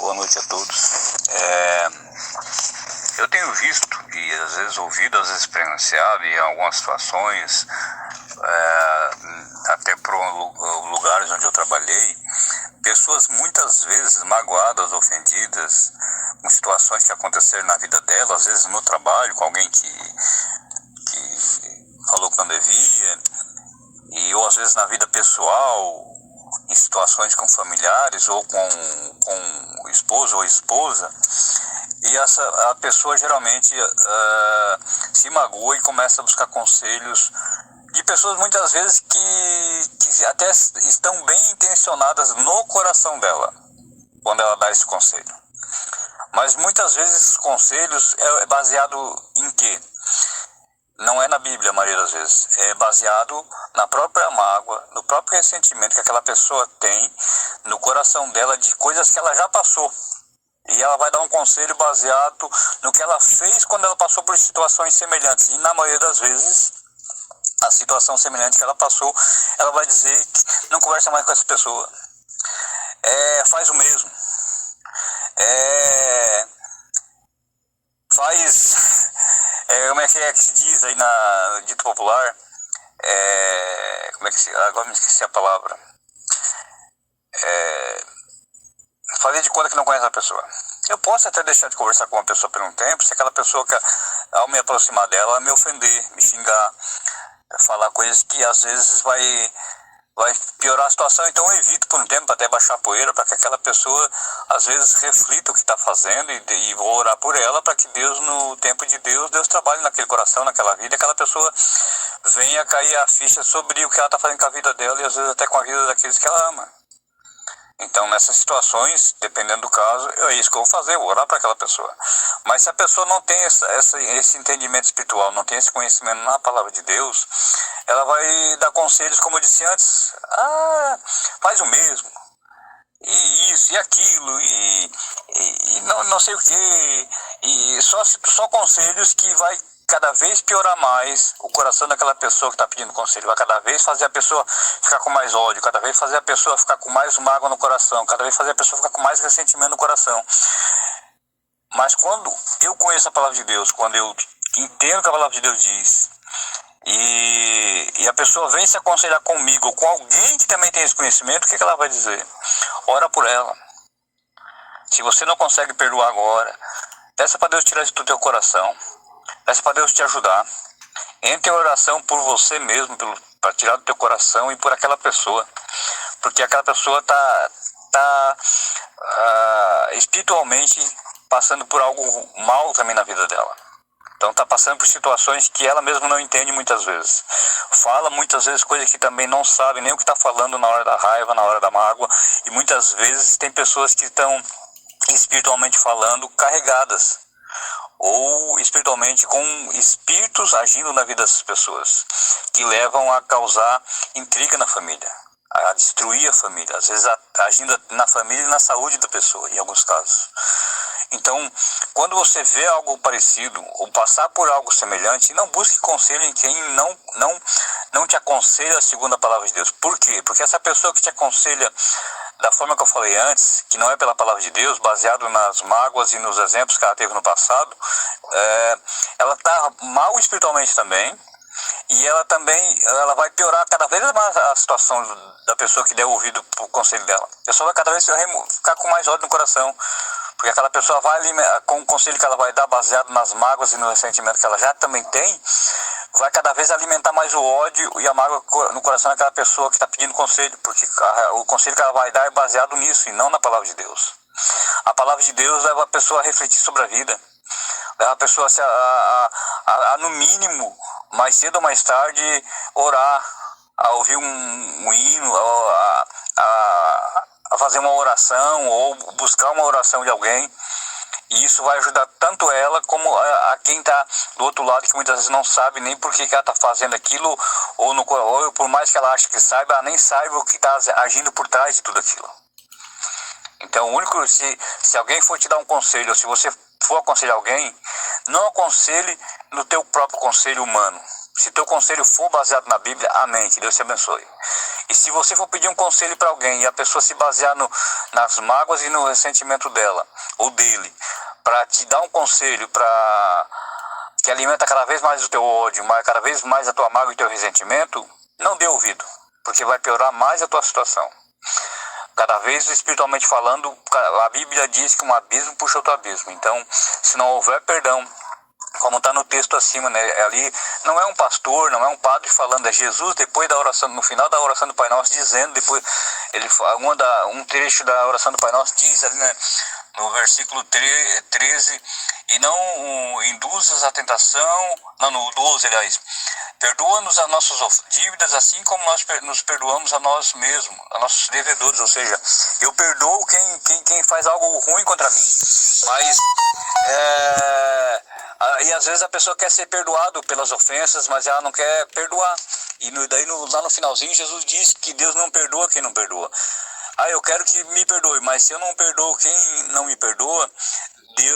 Boa noite a todos. Eu tenho visto e às vezes ouvido, às vezes experienciado em algumas situações, até por lugares onde eu trabalhei, pessoas muitas vezes magoadas, ofendidas, com situações que aconteceram na vida dela, às vezes no trabalho, com alguém que falou que não devia, ou às vezes na vida pessoal, em situações com familiares ou com o esposo ou esposa, e a pessoa geralmente se magoa e começa a buscar conselhos de pessoas muitas vezes que até estão bem intencionadas no coração dela, quando ela dá esse conselho. Mas muitas vezes esses conselhos é baseado em quê? Não é na Bíblia, a maioria das vezes. É baseado na própria mágoa, no próprio ressentimento que aquela pessoa tem no coração dela de coisas que ela já passou. E ela vai dar um conselho baseado no que ela fez quando ela passou por situações semelhantes. E na maioria das vezes, a situação semelhante que ela passou, ela vai dizer que não conversa mais com essa pessoa. Faz o mesmo. Como é que se diz aí na dito popular? Agora me esqueci a palavra. Fazer de conta que não conhece a pessoa. Eu posso até deixar de conversar com uma pessoa por um tempo, se aquela pessoa, ao me aproximar dela, me ofender, me xingar, falar coisas que às vezes vai piorar a situação. Então eu evito por um tempo até baixar a poeira, para que aquela pessoa às vezes reflita o que está fazendo, e vou orar por ela para que Deus, no tempo de Deus trabalhe naquele coração, naquela vida, e aquela pessoa venha cair a ficha sobre o que ela está fazendo com a vida dela, e às vezes até com a vida daqueles que ela ama. Então, nessas situações, dependendo do caso, é isso que eu vou fazer, vou orar para aquela pessoa. Mas se a pessoa não tem esse entendimento espiritual, não tem esse conhecimento na palavra de Deus, ela vai dar conselhos, como eu disse antes, faz o mesmo, e isso, e aquilo, e não sei o quê, e só conselhos que vai cada vez piorar mais o coração daquela pessoa que está pedindo conselho, vai cada vez fazer a pessoa ficar com mais ódio, cada vez fazer a pessoa ficar com mais mágoa no coração, cada vez fazer a pessoa ficar com mais ressentimento no coração. Mas quando eu conheço a palavra de Deus, quando eu entendo o que a palavra de Deus diz, e a pessoa vem se aconselhar comigo ou com alguém que também tem esse conhecimento, o que ela vai dizer? Ora por ela. Se você não consegue perdoar agora, peça para Deus tirar isso do teu coração. Peça para Deus te ajudar. Entre em oração por você mesmo, para tirar do teu coração e por aquela pessoa. Porque aquela pessoa está espiritualmente passando por algo mal também na vida dela. Então está passando por situações que ela mesma não entende muitas vezes. Fala muitas vezes coisas que também não sabe nem o que está falando na hora da raiva, na hora da mágoa. E muitas vezes tem pessoas que estão espiritualmente falando carregadas, ou espiritualmente com espíritos agindo na vida dessas pessoas, que levam a causar intriga na família, a destruir a família, às vezes agindo na família e na saúde da pessoa, em alguns casos. Então, quando você vê algo parecido, ou passar por algo semelhante, não busque conselho em quem não te aconselha segundo a palavra de Deus. Por quê? Porque essa pessoa que te aconselha da forma que eu falei antes, que não é pela palavra de Deus, baseado nas mágoas e nos exemplos que ela teve no passado, ela está mal espiritualmente também, e ela vai piorar cada vez mais a situação da pessoa que der ouvido para o conselho dela. A pessoa vai cada vez ficar com mais ódio no coração, porque aquela pessoa com o conselho que ela vai dar baseado nas mágoas e no ressentimento que ela já também tem, vai cada vez alimentar mais o ódio e a mágoa no coração daquela pessoa que está pedindo conselho, porque o conselho que ela vai dar é baseado nisso e não na palavra de Deus. A palavra de Deus leva a pessoa a refletir sobre a vida, leva a pessoa a no mínimo, mais cedo ou mais tarde, orar, a ouvir um hino, a fazer uma oração ou buscar uma oração de alguém. E isso vai ajudar tanto ela como a quem está do outro lado, que muitas vezes não sabe nem por que ela está fazendo aquilo, ou por mais que ela ache que saiba, ela nem saiba o que está agindo por trás de tudo aquilo. Então, se alguém for te dar um conselho, ou se você for aconselhar alguém, não aconselhe no teu próprio conselho humano. Se teu conselho for baseado na Bíblia, amém, que Deus te abençoe. E se você for pedir um conselho para alguém e a pessoa se basear nas mágoas e no ressentimento dela ou dele, para te dar um conselho que alimenta cada vez mais o teu ódio, cada vez mais a tua mágoa e o teu ressentimento, não dê ouvido, porque vai piorar mais a tua situação. Cada vez, espiritualmente falando, a Bíblia diz que um abismo puxa outro abismo. Então, se não houver perdão, como está no texto acima, né? Ali não é um pastor, não é um padre falando, é Jesus depois da oração, no final da oração do Pai Nosso, dizendo, depois ele um trecho da oração do Pai Nosso diz ali, né, no versículo 13, e não induzas à tentação, não, no 12, aliás, perdoa-nos as nossas dívidas, assim como nós nos perdoamos a nós mesmos, a nossos devedores, ou seja, eu perdoo quem faz algo ruim contra mim, mas e às vezes a pessoa quer ser perdoado pelas ofensas, mas ela não quer perdoar, e lá no finalzinho Jesus diz que Deus não perdoa quem não perdoa. Eu quero que me perdoe, mas se eu não perdoo quem não me perdoa,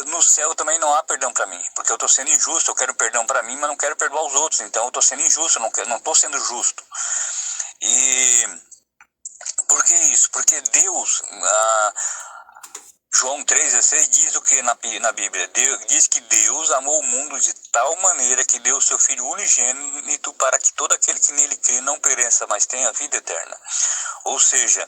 no céu também não há perdão para mim, porque eu estou sendo injusto. Eu quero perdão para mim, mas não quero perdoar os outros, então eu estou sendo injusto, não estou sendo justo. E por que isso? Porque Deus, João 3,16 diz o que na Bíblia? Diz que Deus amou o mundo de tal maneira que deu o seu Filho unigênito para que todo aquele que nele crê não pereça, mas tenha vida eterna. Ou seja,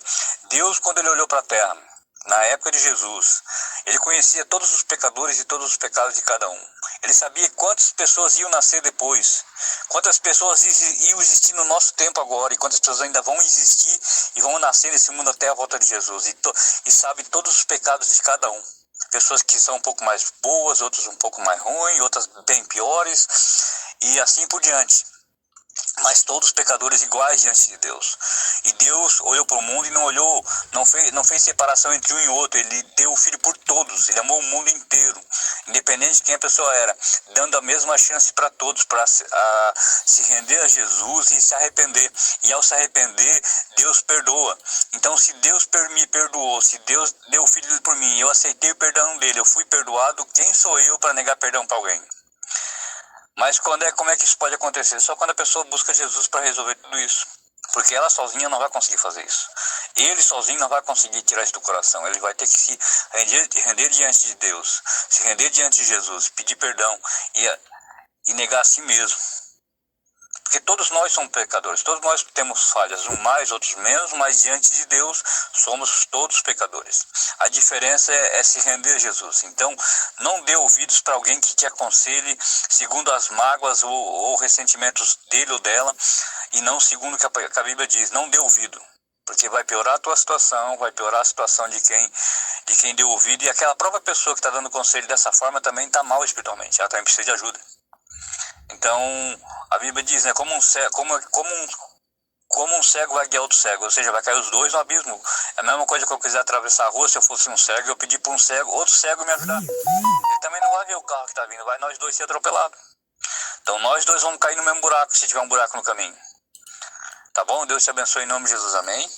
Deus, quando ele olhou para a terra, na época de Jesus, ele conhecia todos os pecadores e todos os pecados de cada um. Ele sabia quantas pessoas iam nascer depois, quantas pessoas iam existir no nosso tempo agora, e quantas pessoas ainda vão existir e vão nascer nesse mundo até a volta de Jesus. E sabe todos os pecados de cada um. Pessoas que são um pouco mais boas, outras um pouco mais ruins, outras bem piores, e assim por diante. Mas todos pecadores iguais diante de Deus. E Deus olhou para o mundo e não fez separação entre um e outro. Ele deu o Filho por todos. Ele amou o mundo inteiro, independente de quem a pessoa era, dando a mesma chance para todos, para se render a Jesus e se arrepender. E ao se arrepender, Deus perdoa. Então, se Deus me perdoou, se Deus deu o Filho dele por mim, eu aceitei o perdão dele, eu fui perdoado, quem sou eu para negar perdão para alguém? Mas como é que isso pode acontecer? Só quando a pessoa busca Jesus para resolver tudo isso. Porque ela sozinha não vai conseguir fazer isso. Ele sozinho não vai conseguir tirar isso do coração. Ele vai ter que se render diante de Deus, se render diante de Jesus, pedir perdão e negar a si mesmo. Porque todos nós somos pecadores, todos nós temos falhas, uns mais, outros menos, mas diante de Deus somos todos pecadores. A diferença é se render a Jesus. Então, não dê ouvidos para alguém que te aconselhe segundo as mágoas ou ressentimentos dele ou dela, e não segundo o que a Bíblia diz. Não dê ouvido, porque vai piorar a tua situação, vai piorar a situação de quem deu ouvido, e aquela própria pessoa que está dando conselho dessa forma também está mal espiritualmente, ela também precisa de ajuda. Então, a Bíblia diz, né, como um cego vai guiar outro cego, ou seja, vai cair os dois no abismo. É a mesma coisa que eu quiser atravessar a rua, se eu fosse um cego, eu pedir para outro cego me ajudar. Ele também não vai ver o carro que está vindo, vai nós dois ser atropelados. Então, nós dois vamos cair no mesmo buraco, se tiver um buraco no caminho. Tá bom? Deus te abençoe em nome de Jesus, amém?